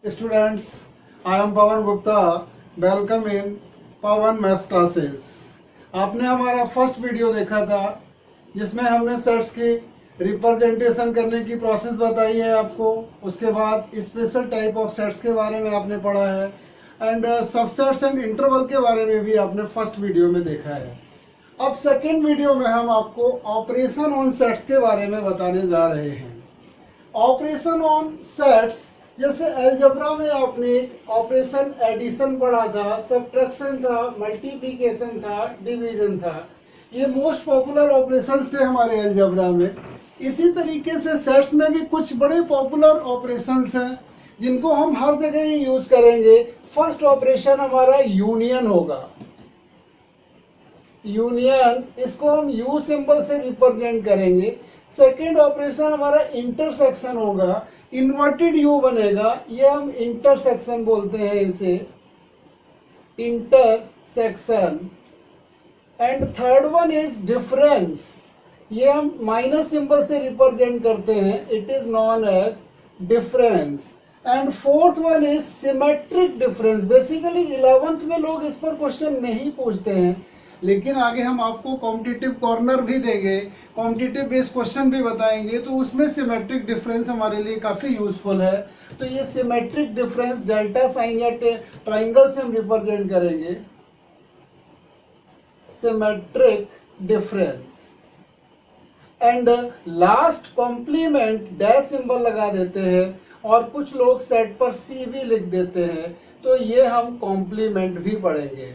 Students, I am Pawan Gupta. Welcome in Pawan Maths Classes. आपने हमारा first video देखा था जिसमें हमने सेट्स की रिप्रेजेंटेशन करने की प्रोसेस बताई है आपको। उसके बाद स्पेशल टाइप ऑफ सेट्स के बारे में आपने पढ़ा है एंड सबसेट्स एंड इंटरवल के बारे में भी आपने फर्स्ट वीडियो में देखा है। अब सेकेंड वीडियो में हम आपको ऑपरेशन ऑन सेट्स के बारे में बताने जा रहे हैं। ऑपरेशन ऑन सेट्स जैसे अलजेब्रा में आपने ऑपरेशन एडिशन पढ़ा था, सब्ट्रैक्शन था, मल्टीप्लिकेशन था, डिवीजन था। ये मोस्ट पॉपुलर ऑपरेशंस थे हमारे अलजेब्रा में। इसी तरीके से सेट्स में भी कुछ बड़े पॉपुलर ऑपरेशंस हैं जिनको हम हर जगह ही यूज करेंगे। फर्स्ट ऑपरेशन हमारा यूनियन होगा। यूनियन, इसको हम यू सिंबल से रिप्रेजेंट करेंगे। सेकेंड ऑपरेशन हमारा इंटरसेक्शन होगा, इन्वर्टेड यू बनेगा, ये हम इंटरसेक्शन बोलते हैं इसे, intersection. And third one is difference, ये हम माइनस सिंबल से रिप्रेजेंट करते हैं, it is known age difference. And fourth one is symmetric difference. Basically 11th में लोग इस पर क्वेश्चन नहीं पूछते हैं, लेकिन आगे हम आपको कॉम्पिटिटिव कॉर्नर भी देंगे, कॉम्पिटिटिव बेस्ड क्वेश्चन भी बताएंगे, तो उसमें सिमेट्रिक डिफरेंस हमारे लिए काफी यूजफुल है। तो ये सिमेट्रिक डिफरेंस डेल्टा साइन या ट्राइंगल से हम रिप्रेजेंट करेंगे, symmetric difference. And last complement dash symbol लगा देते हैं और कुछ लोग सेट पर सी भी लिख देते हैं, तो ये हम कॉम्प्लीमेंट भी पढ़ेंगे।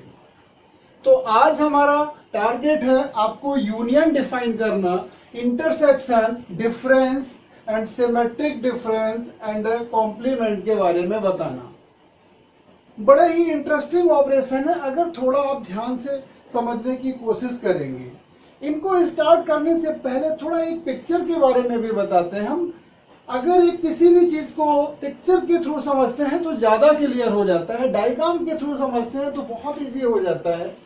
तो आज हमारा टारगेट है आपको यूनियन डिफाइन करना, intersection, difference and symmetric difference and complement के बारे में बताना। बड़ा ही इंटरेस्टिंग ऑपरेशन है अगर थोड़ा आप ध्यान से समझने की कोशिश करेंगे। इनको स्टार्ट करने से पहले थोड़ा एक पिक्चर के बारे में भी बताते हैं हम। अगर एक किसी भी चीज को पिक्चर के थ्रू समझते हैं तो ज्यादा क्लियर हो जाता है, डायग्राम के थ्रू समझते हैं तो बहुत इजी हो जाता है।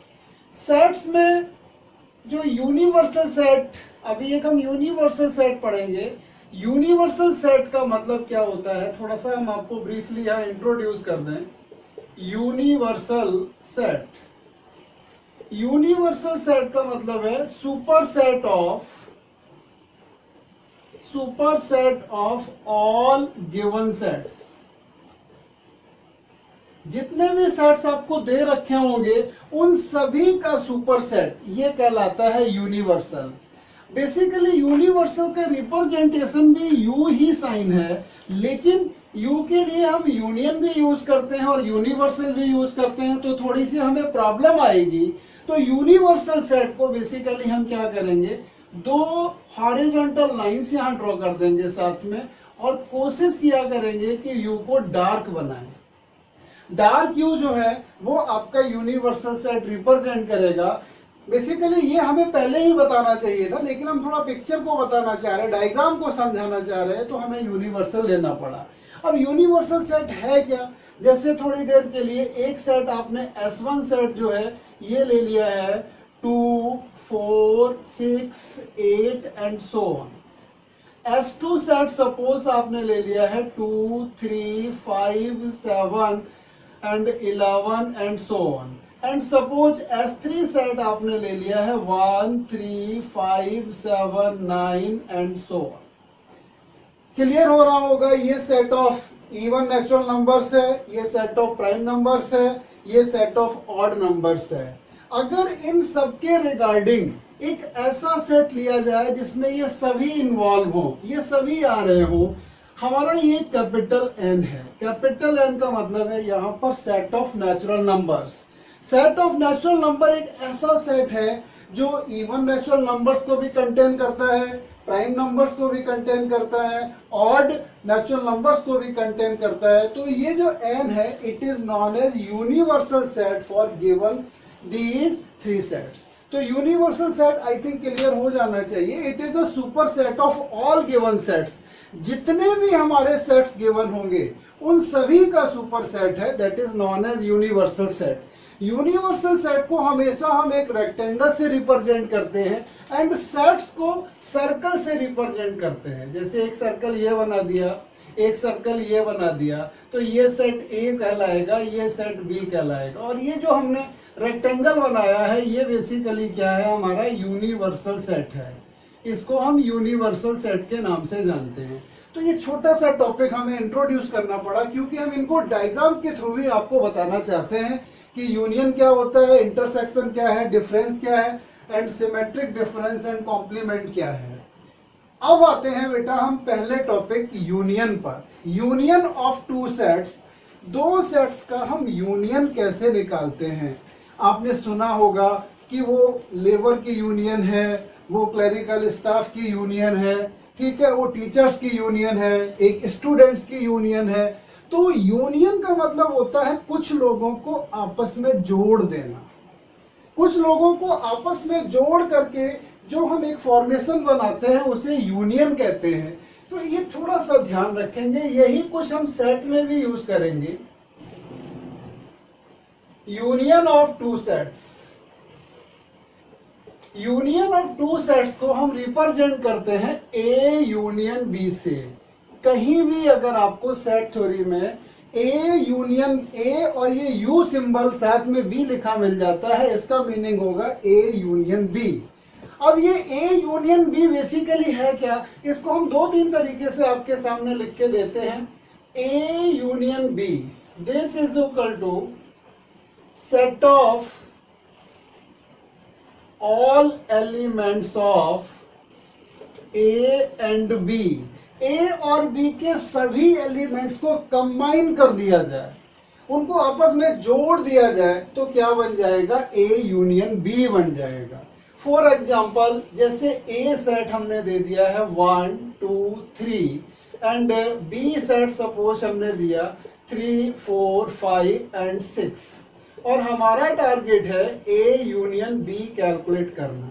सेट्स में जो यूनिवर्सल सेट, अभी एक हम यूनिवर्सल सेट पढ़ेंगे। यूनिवर्सल सेट का मतलब क्या होता है, थोड़ा सा हम आपको ब्रीफली यहाँ इंट्रोड्यूस कर दें। यूनिवर्सल सेट, यूनिवर्सल सेट का मतलब है super set of all given sets. जितने भी सेट्स आपको दे रखे होंगे उन सभी का सुपर सेट, ये कहलाता है यूनिवर्सल। बेसिकली यूनिवर्सल का रिप्रेजेंटेशन भी यू ही साइन है, लेकिन यू के लिए हम यूनियन भी यूज करते हैं और यूनिवर्सल भी यूज करते हैं, तो थोड़ी सी हमें प्रॉब्लम आएगी। तो यूनिवर्सल सेट को बेसिकली हम क्या करेंगे, दो हॉरिजॉन्टल लाइंस यहां ड्रॉ कर देंगे साथ में और कोशिश किया करेंगे कि यू को डार्क बनाएं। डार्क यू जो है वो आपका यूनिवर्सल सेट रिप्रेजेंट करेगा। बेसिकली ये हमें पहले ही बताना चाहिए था, लेकिन हम थोड़ा पिक्चर को बताना चाह रहे हैं, डायग्राम को समझाना चाह रहे हैं, तो हमें यूनिवर्सल लेना पड़ा। अब यूनिवर्सल सेट है क्या, जैसे थोड़ी देर के लिए एक सेट आपने S1 सेट जो है ये ले लिया है 2, 4, 6, 8 and so on. S2 set suppose आपने ले लिया है 2, 3, 5, 7 and 11 and so on. And suppose S3 set आपने ले लिया है 1, 3, 5, 7, 9 एंड सो ऑन। क्लियर हो रहा होगा, ये set of even natural numbers है, ये सेट ऑफ प्राइम नंबर्स है, ये सेट ऑफ ऑड नंबर्स है। अगर इन सबके रिगार्डिंग एक ऐसा सेट लिया जाए जिसमें ये सभी इन्वॉल्व हो, ये सभी आ रहे हो, हमारा ये कैपिटल एन है। कैपिटल एन का मतलब है यहाँ पर set of natural numbers. Set of natural number एक ऐसा सेट है जो इवन नेचुरल नंबर्स को भी कंटेन करता है, प्राइम नंबर्स को भी कंटेन करता है, ऑड नेचुरल नंबर्स को भी कंटेन करता है। तो ये जो एन है it is known as universal set for given these three sets. तो universal set I think clear हो जाना चाहिए। It is the super set of all given sets. जितने भी हमारे सेट्स गिवन होंगे उन सभी का सुपर सेट है, that is known as universal set. Universal set को हमेशा हम एक रेक्टेंगल से रिप्रेजेंट करते हैं एंड सेट्स को सर्कल से रिप्रेजेंट करते हैं। जैसे एक सर्कल ये बना दिया, एक सर्कल ये बना दिया, तो ये सेट ए कहलाएगा, ये सेट बी कहलाएगा। और ये जो हमने रेक्टेंगल बनाया है ये बेसिकली क्या है, हमारा यूनिवर्सल सेट है। इसको हम यूनिवर्सल सेट के नाम से जानते हैं। तो ये छोटा सा टॉपिक हमें इंट्रोड्यूस करना पड़ा क्योंकि हम इनको डायग्राम के थ्रू ही आपको बताना चाहते हैं कि यूनियन क्या होता है, इंटरसेक्शन क्या है, डिफरेंस क्या है, and symmetric difference and complement क्या है। अब आते हैं बेटा हम पहले टॉपिक यूनियन पर। यूनियन ऑफ टू सेट्स, दो सेट्स का हम यूनियन कैसे निकालते हैं। आपने सुना होगा कि वो लेबर की यूनियन है, वो क्लरिकल स्टाफ की यूनियन है, ठीक है, वो टीचर्स की यूनियन है, एक स्टूडेंट्स की यूनियन है। तो यूनियन का मतलब होता है कुछ लोगों को आपस में जोड़ देना, कुछ लोगों को आपस में जोड़ करके जो हम एक फॉर्मेशन बनाते हैं उसे यूनियन कहते हैं। तो ये थोड़ा सा ध्यान रखेंगे, यही कुछ हम सेट में भी यूज करेंगे। Union of two sets, union of two sets को हम रिप्रेजेंट करते हैं ए यूनियन बी से। कहीं भी अगर आपको सेट थ्योरी में ए यूनियन ए और ये यू सिंबल साथ में बी लिखा मिल जाता है, इसका मीनिंग होगा ए यूनियन बी। अब ये ए यूनियन बी बेसिकली है क्या, इसको हम दो तीन तरीके से आपके सामने लिख के देते हैं। A union B, this is equal to set of all elements of A and B, A और B के सभी एलिमेंट्स को कंबाइन कर दिया जाए, उनको आपस में जोड़ दिया जाए, तो क्या बन जाएगा, A यूनियन B बन जाएगा। फॉर एग्जाम्पल जैसे A सेट हमने दे दिया है 1 2 3 एंड B सेट सपोज हमने दिया 3 4 5 एंड 6, और हमारा टारगेट है ए यूनियन बी कैलकुलेट करना।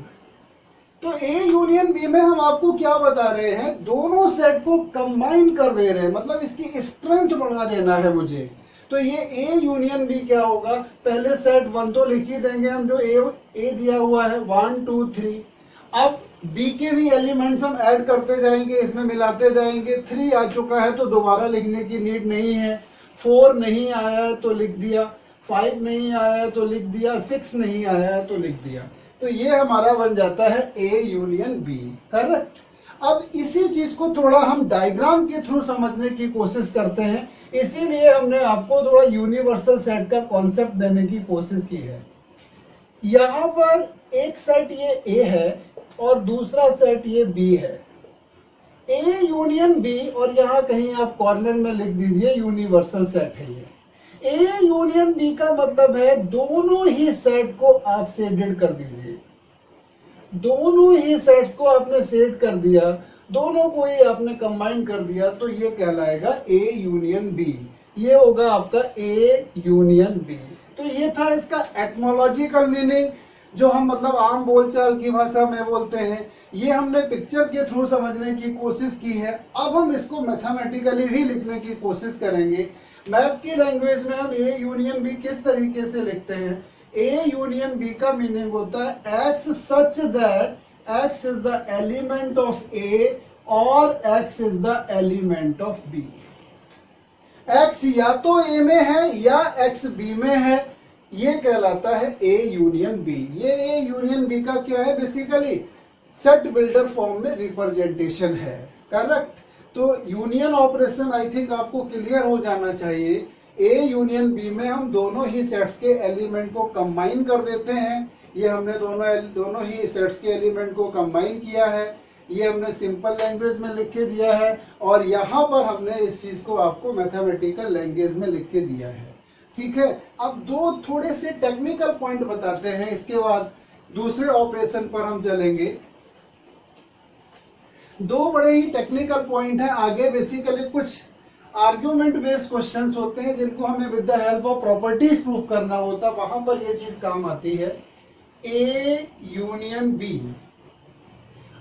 तो ए यूनियन बी में हम आपको क्या बता रहे हैं, दोनों सेट को कंबाइन कर दे रहे हैं, मतलब इसकी स्ट्रेंथ बढ़ा देना है मुझे। तो ये ए यूनियन बी क्या होगा, पहले सेट 1 तो लिख ही देंगे हम, जो ए दिया हुआ है 1 2 3। अब बी के भी एलिमेंट्स हम ऐड करते जाएंगे, इसमें मिलाते जाएंगे। 3 आ चुका है तो दोबारा लिखने की नीड नहीं है, 4 नहीं आया है तो लिख दिया, 5 नहीं आया है तो लिख दिया, 6 नहीं आया है तो लिख दिया। तो ये हमारा बन जाता है ए यूनियन बी, करेक्ट। अब इसी चीज को थोड़ा हम डायग्राम के थ्रू समझने की कोशिश करते हैं, इसीलिए हमने आपको थोड़ा यूनिवर्सल सेट का कॉन्सेप्ट देने की कोशिश की है। यहाँ पर एक सेट ये ए है और दूसरा सेट ये बी है। ए यूनियन बी, और यहाँ कहीं आप कॉर्नर में लिख दीजिए यूनिवर्सल सेट है ये। ए यूनियन बी का मतलब है दोनों ही सेट को आप शेडेड कर दीजिए, दोनों ही सेट्स को आपने शेड कर दिया, दोनों को ही आपने कंबाइन कर दिया, तो ये कहलाएगा ए यूनियन बी। ये होगा आपका ए यूनियन बी। तो ये था इसका एटमोलॉजिकल मीनिंग, जो हम मतलब आम बोलचाल की भाषा में बोलते हैं। ये हमने पिक्चर के थ्रू समझने की कोशिश की है। अब हम इसको मैथमेटिकली भी लिखने की कोशिश करेंगे। मैथ की लैंग्वेज में हम ए यूनियन बी किस तरीके से लिखते हैं, ए यूनियन बी का मीनिंग होता है X such that X is the element of A और X is the element of B. X या तो ए में है या एक्स बी में है, ये कहलाता है ए यूनियन बी। ये ए यूनियन बी का क्या है, बेसिकली सेट बिल्डर फॉर्म में रिप्रेजेंटेशन है, करेक्ट। तो यूनियन ऑपरेशन आई थिंक आपको क्लियर हो जाना चाहिए। ए यूनियन बी में हम दोनों ही सेट्स के एलिमेंट को कंबाइन कर देते हैं। ये हमने दोनों ही सेट्स के एलिमेंट को कंबाइन किया है, ये हमने सिंपल लैंग्वेज में लिख के दिया है, और यहाँ पर हमने इस चीज को आपको मैथमेटिकल लैंग्वेज में लिख के दिया है, ठीक है। अब दो थोड़े से टेक्निकल पॉइंट बताते हैं, इसके बाद दूसरे ऑपरेशन पर हम चलेंगे। दो बड़े ही टेक्निकल पॉइंट हैं आगे। बेसिकली कुछ आर्ग्यूमेंट बेस्ड क्वेश्चंस होते हैं जिनको हमें with the help of properties prove करना होता है, वहां पर ये चीज काम आती है। ए यूनियन बी,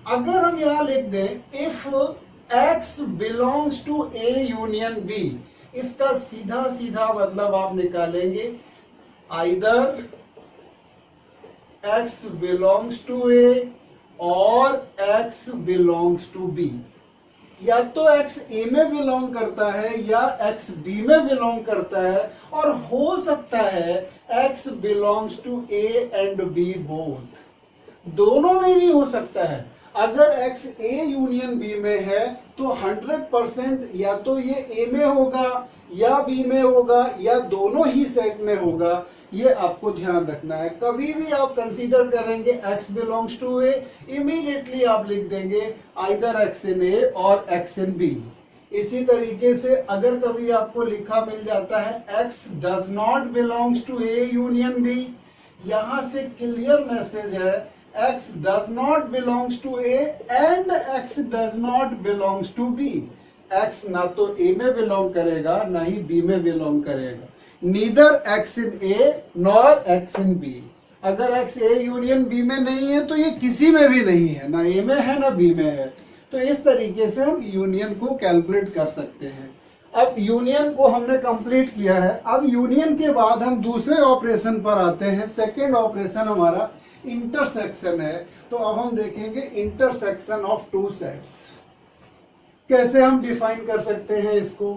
अगर हम यहां लिख दें if X belongs to A union B, इसका सीधा सीधा मतलब आप निकालेंगे either X belongs to A और x belongs to b। या तो x a में बिलोंग करता है या x b में बिलोंग करता है, और हो सकता है x belongs to a and b both, दोनों में भी हो सकता है। अगर x a यूनियन b में है तो 100% या तो ये a में होगा या b में होगा या दोनों ही सेट में होगा, ये आपको ध्यान रखना है। कभी भी आप कंसीडर करेंगे x belongs to a, immediately आप लिख देंगे आइदर x इन a और x इन b। इसी तरीके से अगर कभी आपको लिखा मिल जाता है x does not belongs to a union b, यहां से क्लियर मैसेज है x does not belongs to A and x does not belongs to B। x ना तो A में बिलोंग करेगा ना ही B में बिलोंग करेगा, neither x in A nor x in B। अगर x A यूनियन B में नहीं है तो ये किसी में भी नहीं है, ना A में है ना B में है। तो इस तरीके से हम यूनियन को कैलकुलेट कर सकते हैं। अब यूनियन को हमने कंप्लीट किया है, अब यूनियन के बाद हम दूसरे ऑपरेशन पर आते हैं। सेकेंड ऑपरेशन हमारा इंटरसेक्शन है। तो अब हम देखेंगे इंटरसेक्शन ऑफ टू सेट्स, कैसे हम डिफाइन कर सकते हैं इसको।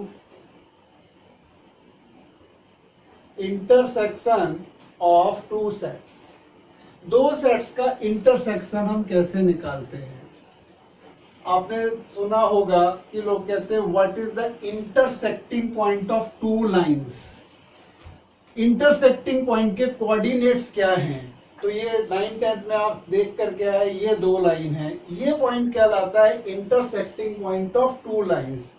इंटरसेक्शन ऑफ टू सेट्स, दो सेट्स का इंटरसेक्शन हम कैसे निकालते हैं। आपने सुना होगा कि लोग कहते हैं what is the intersecting point of two lines. Intersecting point के कोऑर्डिनेट्स क्या हैं, तो ये 9th 10th में आप देख करके आए, ये दो लाइन है, ये पॉइंट कहलाता है intersecting point of two lines.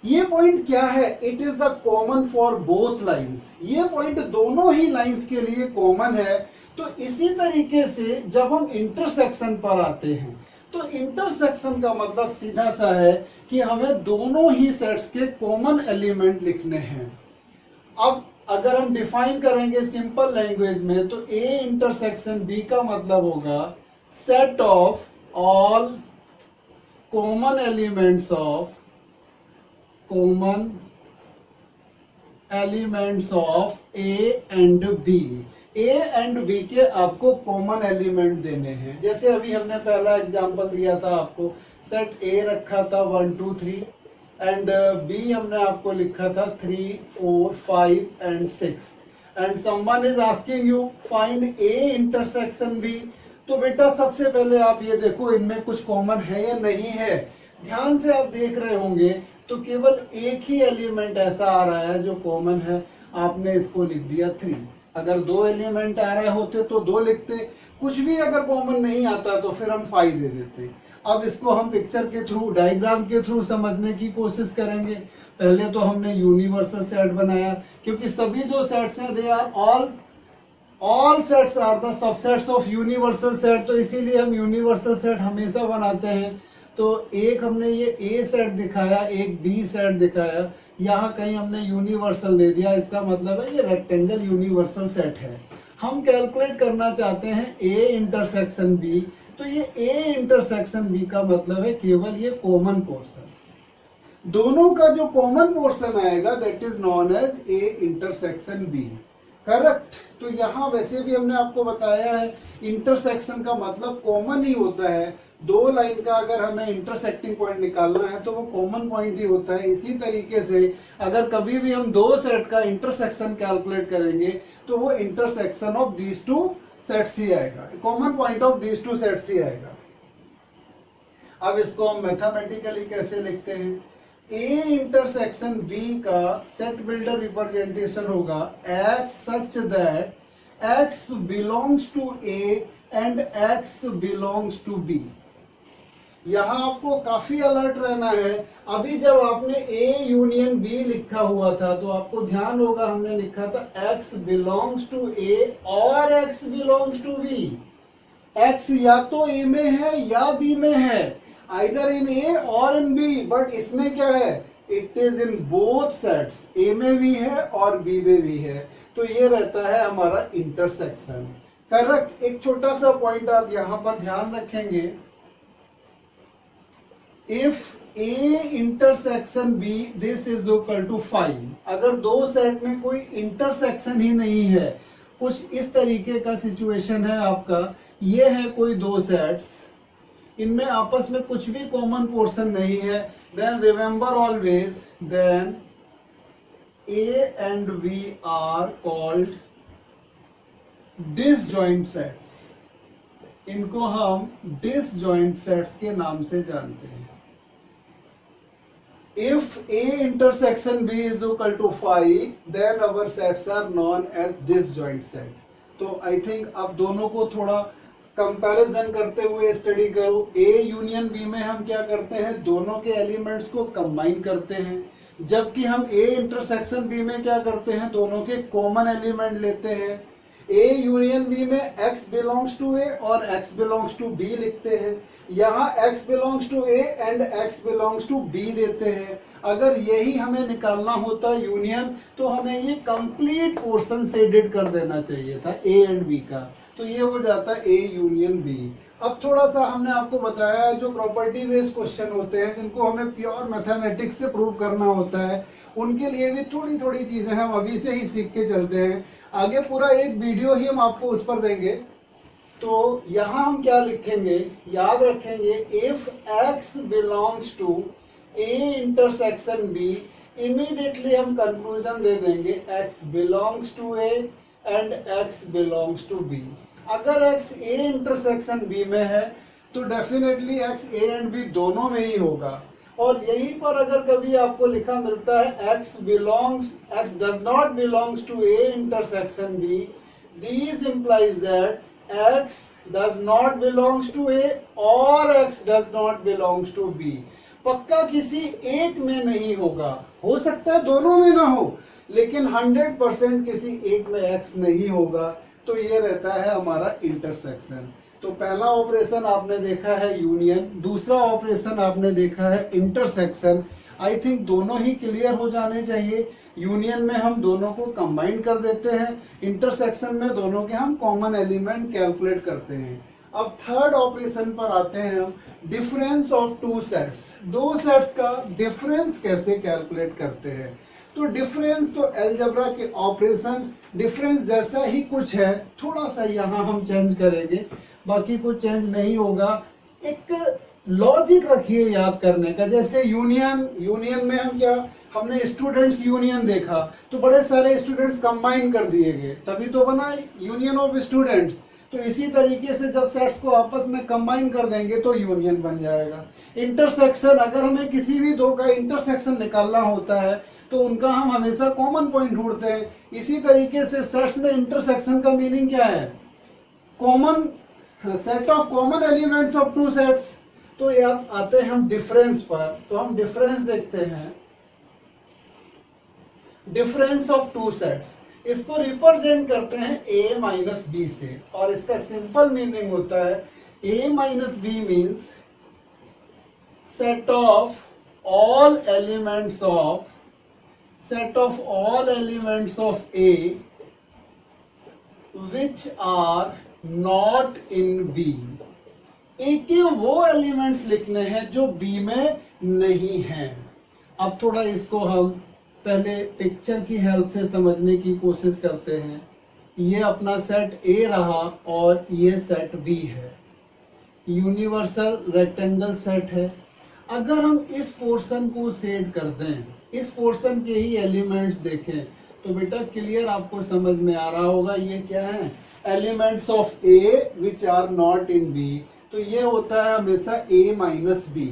ये पॉइंट क्या है, it is the common for both lines, ये पॉइंट दोनों ही लाइंस के लिए कॉमन है। तो इसी तरीके से जब हम इंटरसेक्शन पर आते हैं तो इंटरसेक्शन का मतलब सीधा सा है कि हमें दोनों ही सेट्स के कॉमन एलिमेंट लिखने हैं। अब अगर हम डिफाइन करेंगे सिंपल लैंग्वेज में तो A इंटरसेक्शन B का मतलब होगा set of all common elements of A and B। A and B के आपको कॉमन एलिमेंट देने हैं। जैसे अभी हमने पहला एग्जांपल दिया था आपको, सेट A रखा था 1 2 3 एंड B हमने आपको लिखा था 3 4 5 and 6 and someone is asking you find A intersection B। तो बेटा सबसे पहले आप ये देखो इनमें कुछ कॉमन है या नहीं है। ध्यान से आप देख रहे होंगे तो केवल एक ही एलिमेंट ऐसा आ रहा है जो कॉमन है, आपने इसको लिख दिया 3। अगर दो एलिमेंट आ रहे होते तो 2 लिखते, कुछ भी अगर कॉमन नहीं आता तो फिर हम 5 दे देते। अब इसको हम पिक्चर के थ्रू, डायग्राम के थ्रू समझने की कोशिश करेंगे। पहले तो हमने यूनिवर्सल सेट बनाया, क्योंकि सभी जो सेट्स हैं they are all sets are the subsets of universal set, तो इसीलिए हम यूनिवर्सल सेट हमेशा बनाते हैं। तो एक हमने ये A सेट दिखाया, एक B सेट दिखाया, यहाँ कहीं हमने यूनिवर्सल दे दिया, इसका मतलब है ये रेक्टेंगल यूनिवर्सल सेट है। हम कैलकुलेट करना चाहते हैं A इंटरसेक्शन B, तो ये A इंटरसेक्शन B का मतलब है केवल ये कॉमन पोर्शन, दोनों का जो कॉमन पोर्शन आएगा that is known as A intersection B। Correct. तो यहाँ वैसे भी हमने आपको बताया है इंटरसेक्शन का मतलब कॉमन ही होता है। दो लाइन का अगर हमें इंटरसेक्टिंग पॉइंट निकालना है तो वो कॉमन पॉइंट ही होता है। इसी तरीके से अगर कभी भी हम दो सेट का इंटरसेक्शन कैलकुलेट करेंगे तो वो intersection of these two sets ही आएगा, common point of these two sets ही आएगा। अब इसको हम मैथमेटिकली कैसे लिखते हैं, A इंटरसेक्शन B का सेट बिल्डर रिप्रेजेंटेशन होगा X such that X belongs to A and X belongs to B। यहाँ आपको काफी अलर्ट रहना है। अभी जब आपने A यूनियन B लिखा हुआ था तो आपको ध्यान होगा हमने लिखा था X बिलोंग्स टू A और X belongs to B। X या तो A में है या B में है, आइदर इन A और इन B, बट इसमें क्या है, it is in both sets, A में भी है और B में भी है। तो ये रहता है हमारा इंटरसेक्शन। करेक्ट। एक छोटा सा पॉइंट आप यहाँ पर ध्यान रखेंगे, if A intersection B this is equal to 5। अगर दो सेट में कोई इंटरसेक्शन ही नहीं है, कुछ इस तरीके का सिचुएशन है आपका, ये है कोई दो सेट्स, इनमें आपस में कुछ भी कॉमन पोर्शन नहीं है, then remember always, then A and B are called disjoint sets. इनको हम disjoint sets के नाम से जानते हैं. If A intersection B is equal to phi, then our sets are known as disjoint set. तो I think अब दोनों को थोड़ा कंपैरिजन करते हुए स्टडी करो. A यूनियन B में हम क्या करते हैं, दोनों के एलिमेंट्स को कंबाइन करते हैं, जबकि हम A इंटरसेक्शन B में क्या करते हैं, दोनों के कॉमन एलिमेंट लेते हैं. A यूनियन B में X बिलोंग्स टू A और X बिलोंग्स टू B लिखते हैं. यहाँ X belongs to A and X belongs to B देते हैं. अगर यही हमें निकालना होता यूनियन, तो हमें ये कंप्लीट पोर्शन शेडेड कर देना चाहिए था A एंड B का. तो ये हो जाता है A यूनियन B. अब थोड़ा सा हमने आपको बताया है जो प्रॉपर्टी बेस्ड क्वेश्चन होते हैं, जिनको हमें प्योर मैथमेटिक्स से प्रूव करना होता है, उनके लिए भी थोड़ी थोड़ी चीजें हम अभी से ही सीख के चलते हैं. आगे पूरा एक वीडियो ही हम आपको उस पर देंगे. तो यहाँ हम क्या लिखेंगे, याद रखेंगे, if x belongs to A intersection B, immediately हम कंक्लूजन दे देंगे x belongs to A and x belongs to B. अगर x A इंटरसेक्शन B में है तो definitely x A and B दोनों में ही होगा. और यहीं पर अगर कभी आपको लिखा मिलता है x does not belongs to A intersection B, these implies that x does not belongs to A और x does not belongs to B. पक्का किसी एक में नहीं होगा, हो सकता है दोनों में ना हो, लेकिन 100% किसी एक में x नहीं होगा. तो ये रहता है हमारा इंटरसेक्शन. तो पहला ऑपरेशन आपने देखा है यूनियन, दूसरा ऑपरेशन आपने देखा है इंटरसेक्शन. आई थिंक दोनों ही क्लियर हो जाने चाहिए. यूनियन में हम दोनों को कंबाइन कर देते हैं, इंटरसेक्शन में दोनों के हम कॉमन एलिमेंट कैलकुलेट करते हैं. अब थर्ड ऑपरेशन पर आते हैं हम, डिफरेंस ऑफ टू सेट्स. दो सेट्स का डिफरेंस कैसे कैलकुलेट करते हैं. तो डिफरेंस तो अलजेब्रा के ऑपरेशन डिफरेंस जैसा ही कुछ है, थोड़ा सा यहाँ हम चेंज करेंगे, बाकी कुछ चेंज नहीं होगा. एक लॉजिक रखिए याद करने का. जैसे यूनियन में हम क्या, हमने स्टूडेंट्स यूनियन देखा तो बड़े सारे स्टूडेंट्स कंबाइन कर दिए गए, तभी तो बना यूनियन ऑफ स्टूडेंट्स. तो इसी तरीके से जब सेट्स को आपस में कंबाइन कर देंगे तो यूनियन बन जाएगा. इंटरसेक्शन, अगर हमें किसी भी दो का इंटरसेक्शन निकालना होता है तो उनका हम हमेशा कॉमन पॉइंट ढूंढते हैं. इसी तरीके से सेट्स में इंटरसेक्शन का मीनिंग क्या है, common set of common elements of two sets. तो यार आते हैं हम डिफरेंस पर. तो हम डिफरेंस देखते हैं, डिफरेंस ऑफ टू सेट्स. इसको रिप्रेजेंट करते हैं A माइनस B से, और इसका सिंपल मीनिंग होता है A minus B means set of all elements of A which are not in B. A के वो एलिमेंट्स लिखने हैं जो B में नहीं हैं. अब थोड़ा इसको हम पहले पिक्चर की हेल्प से समझने की कोशिश करते हैं. ये अपना सेट A रहा और ये सेट B है, यूनिवर्सल रेक्टेंगल सेट है. अगर हम इस पोर्शन को शेड कर दें, इस पोर्शन के ही एलिमेंट्स देखें, तो बेटा क्लियर आपको समझ में आ रहा होगा ये क्या है, elements of A which are not in B. तो ये होता है हमेशा A माइनस B.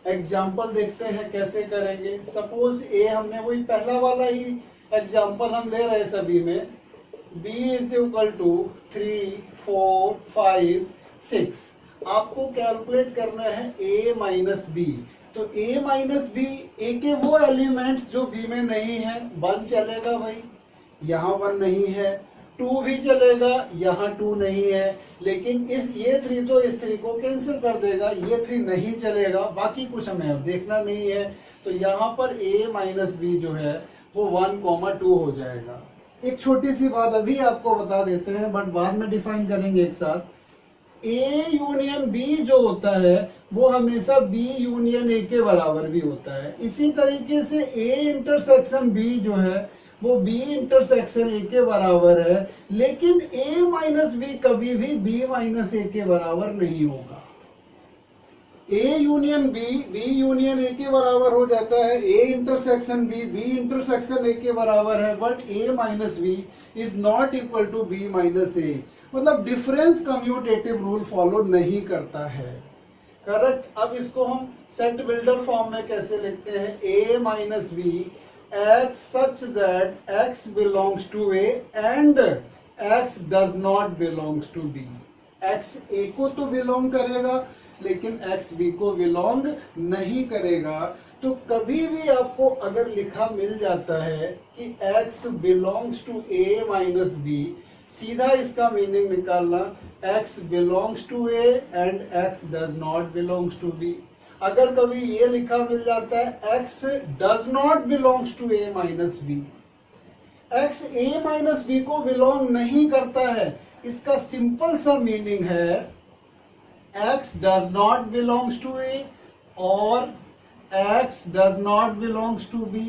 एग्जाम्पल देखते हैं कैसे करेंगे. सपोज A, हमने वही पहला वाला ही एग्जाम्पल हम ले रहे सभी में, B इज इक्वल टू 3, 4, 5, 6. आपको कैलकुलेट करना है A माइनस B. तो A माइनस B, A के वो एलिमेंट्स जो B में नहीं है. 1 चलेगा भाई, यहाँ 1 नहीं है. 2 भी चलेगा, यहाँ 2 नहीं है. लेकिन ये 3 तो इस 3 को कैंसिल कर देगा, ये 3 नहीं चलेगा. बाकी कुछ हमें अब देखना नहीं है. तो यहाँ पर A माइनस B जो है वो 1,2 हो जाएगा. एक छोटी सी बात अभी आपको बता देते हैं, बट बाद में डिफाइन करेंगे एक साथ. A यूनियन B जो होता है वो हमेशा B यूनियन A के बराबर भी होता है. इसी तरीके से A इंटरसेक्शन B जो है वो B इंटरसेक्शन A के बराबर है, लेकिन A माइनस B कभी भी B माइनस A के बराबर नहीं होगा. A union B, B union A के बराबर हो जाता है, A intersection B, B intersection A के बराबर है, but A minus B is not equal to B minus A, मतलब डिफरेंस कम्यूटेटिव रूल फॉलो नहीं करता है। करेक्ट। अब इसको हम सेट बिल्डर फॉर्म में कैसे लिखते हैं, A minus B X such that X belongs to A and x does not belongs to B. X A को तो बिलोंग करेगा लेकिन एक्स बी को बिलोंग नहीं करेगा। तो कभी भी आपको अगर लिखा मिल जाता है कि x belongs to A minus B, सीधा इसका मीनिंग निकालना x belongs to A and x does not belongs to B. अगर कभी ये लिखा मिल जाता है x does not belongs to A minus B, x A minus B को बिलोंग नहीं करता है, इसका सिंपल सा मीनिंग है x does not belongs to A और x does not belongs to B,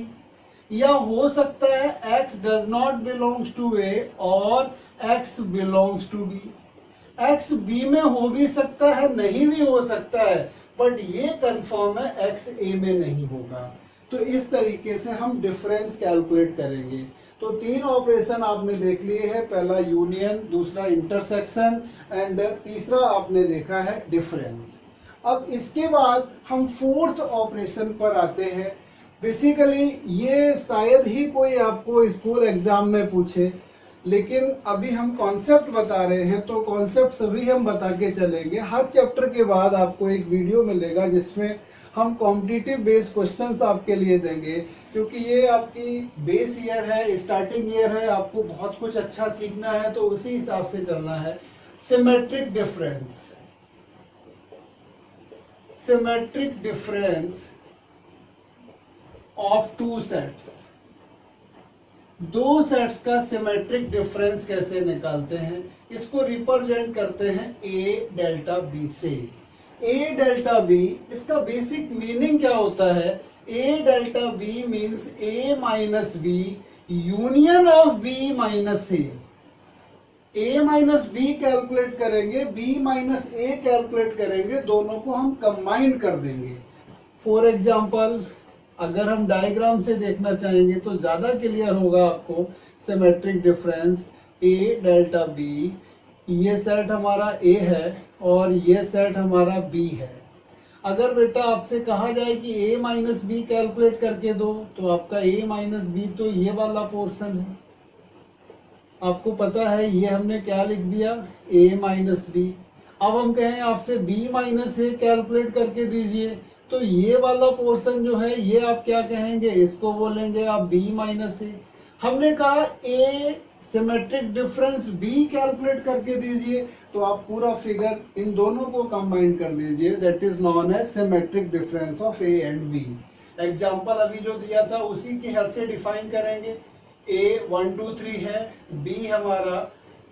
या हो सकता है x does not belongs to A और x belongs to B। x B में हो भी सकता है, नहीं भी हो सकता है, बट ये कंफर्म है x A में नहीं होगा। तो इस तरीके से हम डिफरेंस कैलकुलेट करेंगे। तो तीन ऑपरेशन आपने देख लिए हैं, पहला यूनियन, दूसरा इंटरसेक्शन एंड तीसरा आपने देखा है डिफरेंस। अब इसके बाद हम फोर्थ ऑपरेशन पर आते हैं। बेसिकली ये शायद ही कोई आपको स्कूल एग्जाम में पूछे, लेकिन अभी हम कॉन्सेप्ट बता रहे हैं तो कॉन्सेप्ट सभी हम बता के चलेंगे। हर चैप्टर के बाद आपको एक वीडियो मिलेगा जिसमें हम कॉम्पिटिटिव बेस्ड क्वेश्चंस आपके लिए देंगे, क्योंकि ये आपकी बेस ईयर है, स्टार्टिंग ईयर है, आपको बहुत कुछ अच्छा सीखना है, तो उसी हिसाब से चलना है। Symmetric difference, symmetric difference of two sets, दो सेट्स का सिमेट्रिक डिफरेंस कैसे निकालते हैं, इसको रिप्रेजेंट करते हैं ए डेल्टा बी से। ए डेल्टा बी, इसका बेसिक मीनिंग क्या होता है, A delta B means A minus B union of B minus A minus B calculate करेंगे, बी माइनस ए कैलकुलेट करेंगे, दोनों को हम कंबाइन कर देंगे। फॉर एग्जाम्पल अगर हम डायग्राम से देखना चाहेंगे तो ज्यादा क्लियर होगा आपको। सिमेट्रिक डिफरेंस ए डेल्टा बी, ये सेट हमारा ए है और ये सेट हमारा बी है। अगर बेटा आपसे कहा जाए कि a माइनस बी कैलकुलेट करके दो, तो आपका a माइनस बी तो ये वाला पोर्शन है। आपको पता है ये हमने क्या लिख दिया, a माइनस बी। अब हम कहें आपसे b माइनस ए कैलकुलेट करके दीजिए, तो ये वाला पोर्शन जो है ये आप क्या कहेंगे, इसको बोलेंगे आप b माइनस ए। हमने कहा a symmetric difference b calculate करके दीजिए, तो आप पूरा फिगर इन दोनों को कंबाइन कर दीजिए, that is known as symmetric difference of a and b। Example अभी जो दिया था उसी की हेल्प से डिफाइन करेंगे। a 1 2 3 है, b हमारा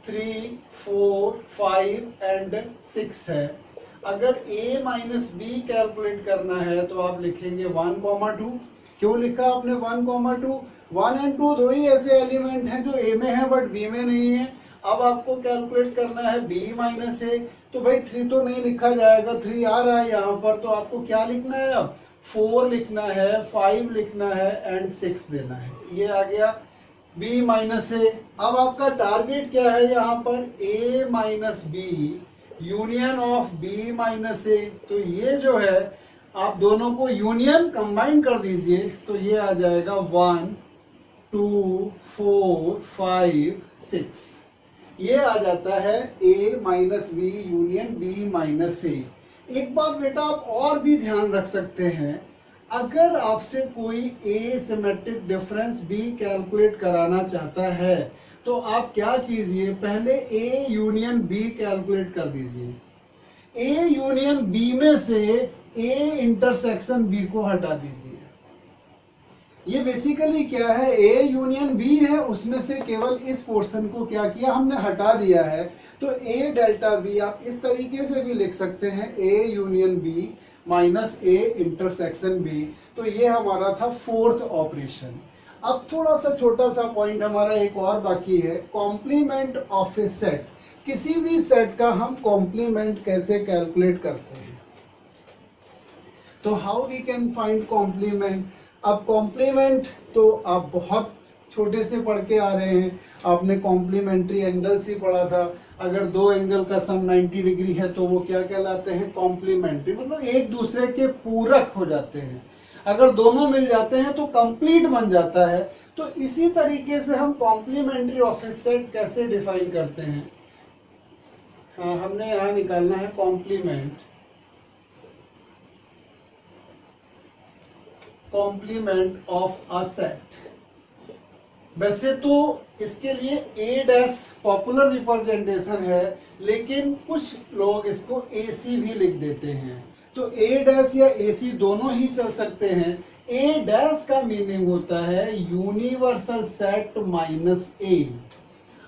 3 4 5 एंड 6 है। अगर a माइनस बी कैलकुलेट करना है तो आप लिखेंगे 1,2। क्यों लिखा आपने 1,2? 1 एंड 2 दो ही ऐसे एलिमेंट हैं जो a में है बट b में नहीं है। अब आपको कैलकुलेट करना है b माइनस ए, तो भाई 3 तो नहीं लिखा जाएगा, 3 आ रहा है यहाँ पर, तो आपको क्या लिखना है, अब 4 लिखना है, 5 लिखना है एंड 6 देना है। ये आ गया b माइनस ए। अब आपका टारगेट क्या है यहाँ पर, a minus B union of b minus A. तो ये जो है आप दोनों को यूनियन कंबाइन कर दीजिए, तो ये आ जाएगा 1 2 4 5 6। ये आ जाता है a minus B union b minus A. एक बात बेटा आप और भी ध्यान रख सकते हैं, अगर आपसे कोई a symmetric difference b calculate कराना चाहता है तो आप क्या कीजिए, पहले a यूनियन b कैलकुलेट कर दीजिए। a यूनियन b में से a इंटरसेक्शन b को हटा दीजिए। ये बेसिकली क्या है, a यूनियन b है, उसमें से केवल इस पोर्शन को क्या किया हमने, हटा दिया है। तो a डेल्टा b आप इस तरीके से भी लिख सकते हैं, a union b minus a intersection b। तो ये हमारा था फोर्थ ऑपरेशन। अब थोड़ा सा छोटा सा पॉइंट हमारा एक और बाकी है, कॉम्प्लीमेंट ऑफ ए सेट। किसी भी सेट का हम कॉम्प्लीमेंट कैसे कैलकुलेट करते हैं। तो how we can find complement? अब कॉम्प्लीमेंट तो आप बहुत छोटे से पढ़ के आ रहे हैं, आपने कॉम्प्लीमेंट्री एंगल्स ही पढ़ा था। अगर दो एंगल का सम 90 डिग्री है तो वो क्या कहलाते हैं? कॉम्प्लीमेंट्री, मतलब एक दूसरे के पूरक हो जाते हैं। अगर दोनों मिल जाते हैं तो कंप्लीट बन जाता है। तो इसी तरीके से हम कॉम्प्लीमेंट्री ऑफ ए सेट कैसे डिफाइन करते हैं? हाँ, हमने यहां निकालना है कॉम्प्लीमेंट ऑफ अ सेट। वैसे तो इसके लिए ए डैश पॉपुलर रिप्रेजेंटेशन है, लेकिन कुछ लोग इसको AC भी लिख देते हैं। तो ए डैश या AC दोनों ही चल सकते हैं। ए डैश का मीनिंग होता है यूनिवर्सल सेट माइनस ए।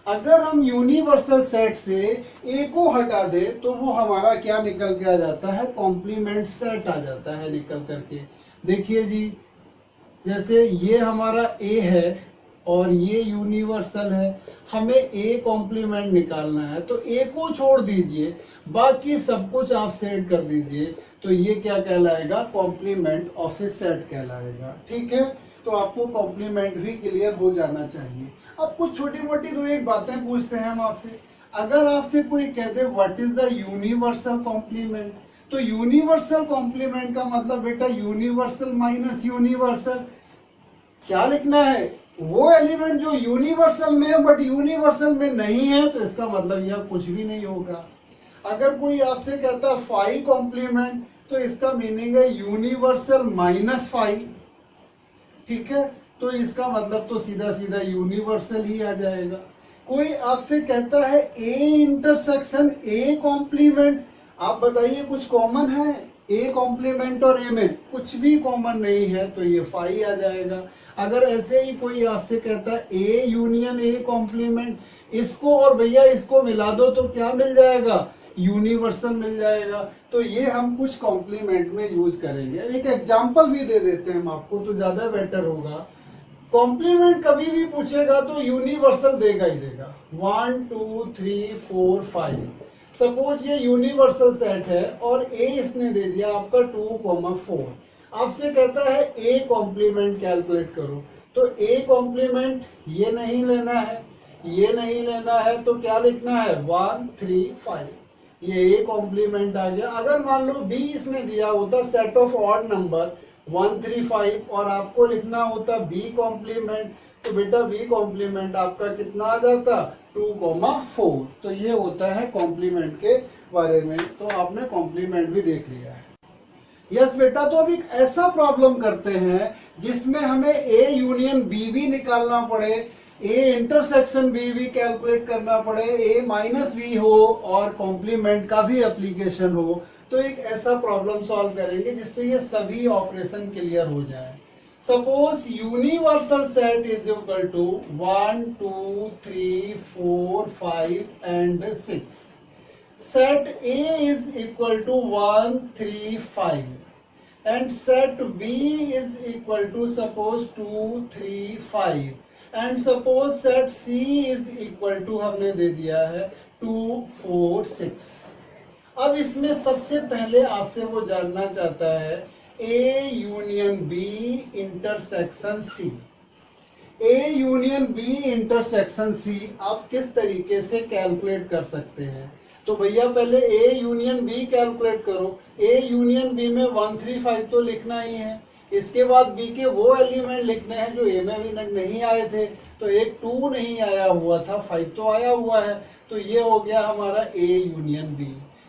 अगर हम यूनिवर्सल सेट से ए को हटा दे तो वो हमारा क्या निकल के आ जाता है? कॉम्प्लीमेंट सेट आ जाता है निकल करके। देखिए जी, जैसे ये हमारा ए है और ये यूनिवर्सल है, हमें ए कॉम्प्लीमेंट निकालना है, तो ए को छोड़ दीजिए, बाकी सब कुछ आप सेट कर दीजिए, तो ये क्या कहलाएगा? कॉम्प्लीमेंट ऑफ ए सेट कहलाएगा। ठीक है, तो आपको कॉम्प्लीमेंट भी क्लियर हो जाना चाहिए। अब कुछ छोटी मोटी दो एक बातें पूछते हैं हम आपसे। अगर आपसे कोई कहते what is the universal complement, तो यूनिवर्सल कॉम्प्लीमेंट का मतलब बेटा यूनिवर्सल माइनस यूनिवर्सल। क्या लिखना है? वो एलिमेंट जो यूनिवर्सल में है बट यूनिवर्सल में नहीं है, तो इसका मतलब यह कुछ भी नहीं होगा। अगर कोई आपसे कहता फाई कॉम्प्लीमेंट, तो इसका मीनिंग है यूनिवर्सल माइनस फाई। ठीक है, तो इसका मतलब तो सीधा सीधा यूनिवर्सल ही आ जाएगा। कोई आपसे कहता है ए इंटरसेक्शन ए कॉम्प्लीमेंट, आप बताइए कुछ कॉमन है? ए कॉम्प्लीमेंट और ए में कुछ भी कॉमन नहीं है, तो ये फाई आ जाएगा। अगर ऐसे ही कोई आपसे कहता है ए यूनियन ए कॉम्प्लीमेंट, इसको और भैया इसको मिला दो तो क्या मिल जाएगा? यूनिवर्सल मिल जाएगा। तो ये हम कुछ कॉम्प्लीमेंट में यूज करेंगे। एक एग्जांपल भी दे देते हैं हम आपको, तो ज्यादा बेटर होगा। कॉम्प्लीमेंट कभी भी पूछेगा तो यूनिवर्सल देगा ही देगा। 1 2 3 4 5। सपोज ये यूनिवर्सल सेट है और ए इसने दे दिया आपका 2,4। आपसे कहता है ए कॉम्प्लीमेंट कैलकुलेट करो, तो ए कॉम्प्लीमेंट ये नहीं लेना है, ये नहीं लेना है, तो क्या लिखना है? 1 3 5। ये ए कॉम्प्लीमेंट आ गया। अगर मान लो बी इसने दिया होता सेट ऑफ ऑड नंबर 1 3 5 और आपको लिखना होता बी कॉम्प्लीमेंट, तो बेटा बी कॉम्प्लीमेंट आपका कितना आ जाता? 2,4। तो ये होता है कॉम्प्लीमेंट के बारे में। तो आपने कॉम्प्लीमेंट भी देख लिया है। यस बेटा, तो अब एक ऐसा प्रॉब्लम करते हैं जिसमें हमें ए यूनियन बी भी निकालना पड़े, ए इंटरसेक्शन बी भी कैलकुलेट करना पड़े, ए माइनस बी हो और कॉम्प्लीमेंट का भी एप्लीकेशन हो। तो एक ऐसा प्रॉब्लम सॉल्व करेंगे जिससे ये सभी ऑपरेशन क्लियर हो जाए। Suppose universal set is equal to 1 2 3 4 5 and 6. Set A is equal to 1 3 5 and set B is equal to suppose 2 3 5 and suppose set C is equal to हमने दे दिया है 2 4 6। अब इसमें सबसे पहले आपसे वो जानना चाहता है A union B intersection C। A union B intersection C आप किस तरीके से कैलकुलेट कर सकते हैं? तो भैया पहले A यूनियन B कैलकुलेट करो। A यूनियन B में 1 3 5 तो लिखना ही है, इसके बाद B के वो एलिमेंट लिखने हैं जो A में भी नहीं आए थे। तो एक 2 नहीं आया हुआ था, 5 तो आया हुआ है, तो ये हो गया हमारा A union B।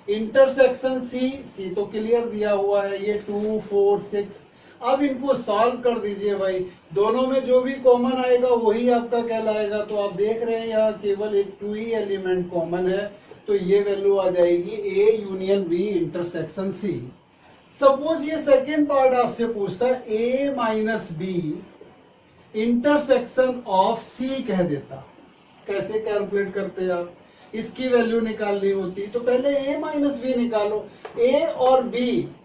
Intersection C तो क्लियर दिया हुआ है, ये 2 4 6। अब इनको सॉल्व कर दीजिए भाई, दोनों में जो भी कॉमन आएगा वही आपका कहलाएगा। तो आप देख रहे हैं यहाँ केवल एक 2 ही एलिमेंट कॉमन है, तो ये वैल्यू आ जाएगी A union B intersection C। Suppose ये सेकेंड पार्ट आपसे पूछता है A minus B intersection of C कह देता। कैसे कैलकुलेट करते आप? इसकी वैल्यू निकालनी होती तो पहले A माइनस बी निकालो। A और B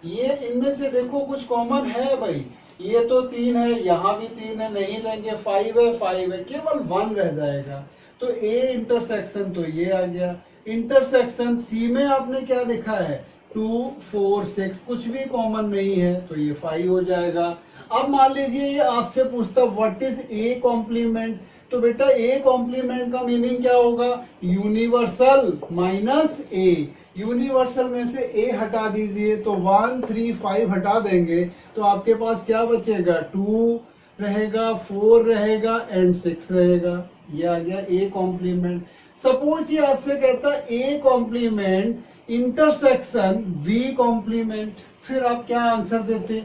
ये इनमें से देखो कुछ कॉमन है भाई, ये तो 3 है, यहाँ भी 3 है, नहीं लेंगे 5 है 5 है, केवल 1 रह जाएगा। तो A इंटरसेक्शन तो ये आ गया। इंटरसेक्शन C में आपने क्या लिखा है? 2 4 6, कुछ भी कॉमन नहीं है तो ये 5 हो जाएगा। अब मान लीजिए ये आपसे पूछता व्हाट इज ए कॉम्प्लीमेंट, तो बेटा ए कॉम्प्लीमेंट का मीनिंग क्या होगा, यूनिवर्सल माइनस ए। यूनिवर्सल में से ए हटा दीजिए तो 1 3 5 हटा देंगे तो आपके पास क्या बचेगा, 2 रहेगा, 4 रहेगा एंड 6 रहेगा। ये आ गया ए कॉम्प्लीमेंट। सपोज ये आपसे कहता है A complement intersection B complement, फिर आप क्या आंसर देते,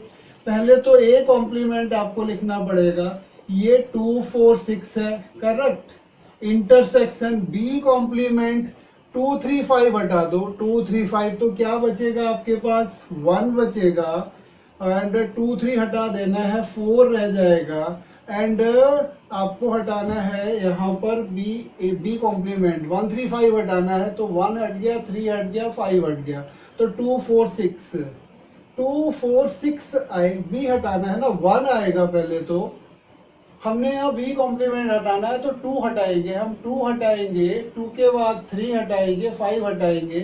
पहले तो ए कॉम्प्लीमेंट आपको लिखना पड़ेगा, ये 2 4 6 है करेक्ट, इंटरसेक्शन बी कॉम्प्लीमेंट 2 3 5 हटा दो, 2 3 5 तो क्या बचेगा आपके पास, 1 बचेगा एंड 2 3 हटा देना है, 4 रह जाएगा एंड आपको हटाना है यहाँ पर बी कॉम्प्लीमेंट 1 3 5 हटाना है तो 1 हट गया, 3 हट गया, 5 हट गया तो 2 4 6 2 4 6 आए, बी हटाना है ना, 1 आएगा पहले तो हमने यहाँ बी कॉम्प्लीमेंट हटाना है तो 2 हटाएंगे, हम 2 हटाएंगे, 2 के बाद 3 हटाएंगे, 5 हटाएंगे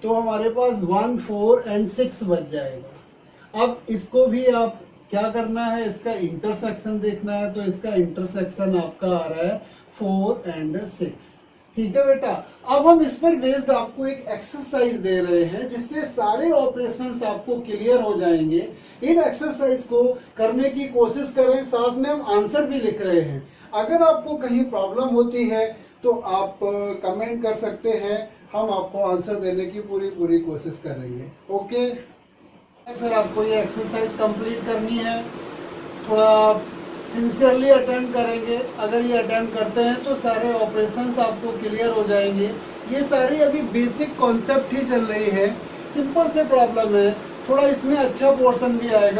तो हमारे पास 1 4 एंड 6 बच जाएगा। अब इसको भी आप क्या करना है, इसका इंटरसेक्शन देखना है तो इसका इंटरसेक्शन आपका आ रहा है 4 एंड 6। ठीक है बेटा, अब हम इस पर बेस्ड आपको एक एक्सरसाइज दे रहे हैं जिससे सारे ऑपरेशंस आपको क्लियर हो जाएंगे। इन एक्सरसाइज को करने की कोशिश करें, साथ में हम आंसर भी लिख रहे हैं। अगर आपको कहीं प्रॉब्लम होती है तो आप कमेंट कर सकते हैं, हम आपको आंसर देने की पूरी कोशिश करेंगे। ओके, फिर आपको ये एक्सरसाइज कंप्लीट करनी है, थोड़ा सिंसियरली अटेम्प्ट करेंगे। अगर ये अटेम्प्ट करते हैं तो सारे ऑपरेशंस आपको क्लियर हो जाएंगे। ये सारी अभी बेसिक कॉन्सेप्ट ही चल रही है, सिंपल से प्रॉब्लम है, थोड़ा इसमें अच्छा पोर्शन भी आएगा।